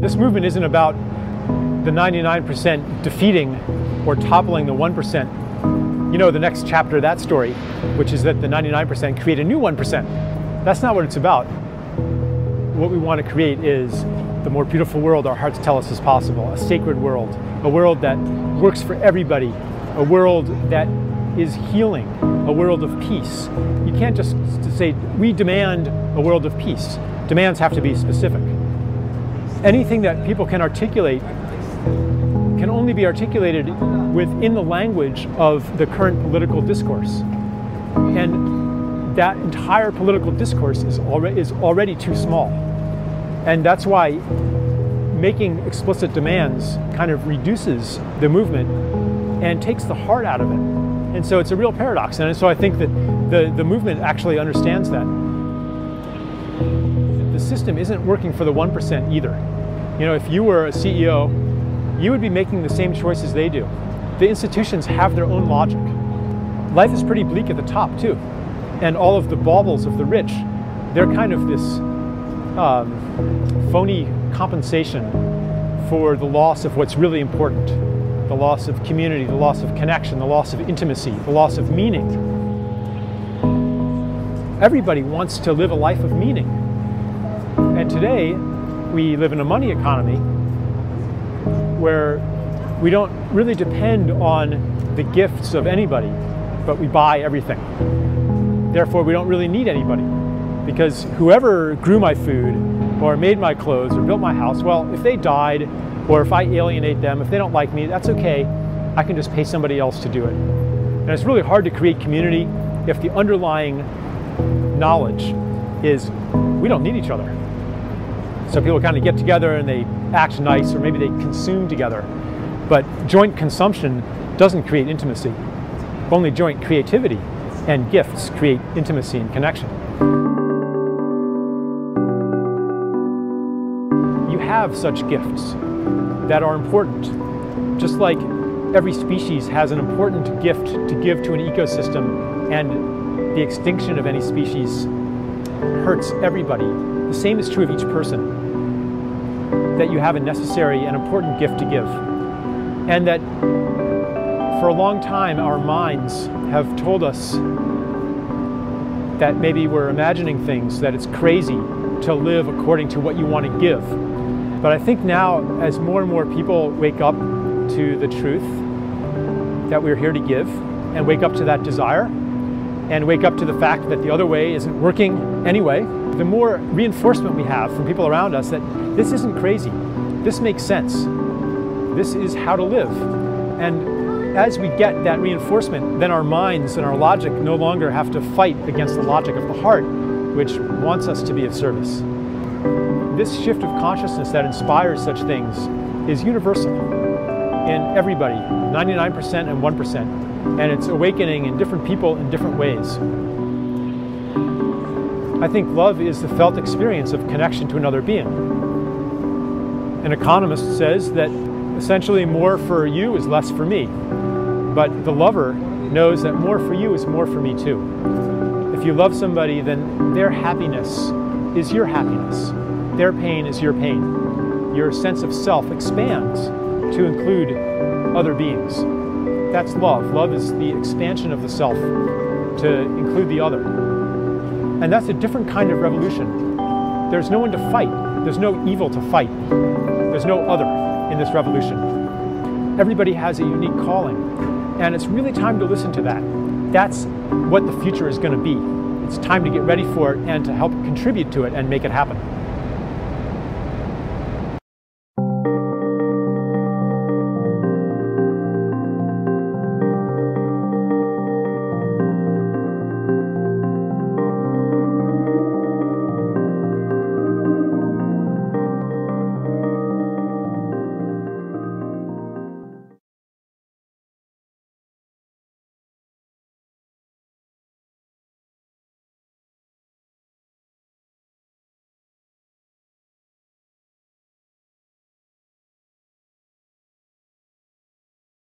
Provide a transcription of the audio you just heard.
This movement isn't about the 99% defeating or toppling the 1%. You know the next chapter of that story, which is that the 99% create a new 1%. That's not what it's about. What we want to create is the more beautiful world our hearts tell us is possible, a sacred world, a world that works for everybody, a world that is healing, a world of peace. You can't just say, we demand a world of peace. Demands have to be specific. Anything that people can articulate can only be articulated within the language of the current political discourse. And that entire political discourse is already too small. And that's why making explicit demands kind of reduces the movement and takes the heart out of it. And so it's a real paradox. And so I think that the movement actually understands that. The system isn't working for the 1% either. You know, if you were a CEO, you would be making the same choices they do. The institutions have their own logic. Life is pretty bleak at the top too. And all of the baubles of the rich, they're kind of this phony compensation for the loss of what's really important. The loss of community, the loss of connection, the loss of intimacy, the loss of meaning. Everybody wants to live a life of meaning. And today, we live in a money economy where we don't really depend on the gifts of anybody, but we buy everything. Therefore, we don't really need anybody, because whoever grew my food or made my clothes or built my house, well, if they died or if I alienate them, if they don't like me, that's okay. I can just pay somebody else to do it. And it's really hard to create community if the underlying knowledge is we don't need each other. So people kind of get together and they act nice, or maybe they consume together. But joint consumption doesn't create intimacy. Only joint creativity and gifts create intimacy and connection. You have such gifts that are important. Just like every species has an important gift to give to an ecosystem, and the extinction of any species hurts everybody. The same is true of each person. That you have a necessary and important gift to give. And that for a long time our minds have told us that maybe we're imagining things, that it's crazy to live according to what you want to give. But I think now, as more and more people wake up to the truth that we're here to give, and wake up to that desire, and wake up to the fact that the other way isn't working anyway, the more reinforcement we have from people around us that this isn't crazy, this makes sense, this is how to live. And as we get that reinforcement, then our minds and our logic no longer have to fight against the logic of the heart, which wants us to be of service. This shift of consciousness that inspires such things is universal in everybody, 99% and 1%, and it's awakening in different people in different ways. I think love is the felt experience of connection to another being. An economist says that essentially more for you is less for me, but the lover knows that more for you is more for me too. If you love somebody, then their happiness is your happiness. Their pain is your pain. Your sense of self expands to include other beings. That's love. Love is the expansion of the self to include the other. And that's a different kind of revolution. There's no one to fight. There's no evil to fight. There's no other in this revolution. Everybody has a unique calling. And it's really time to listen to that. That's what the future is going to be. It's time to get ready for it and to help contribute to it and make it happen.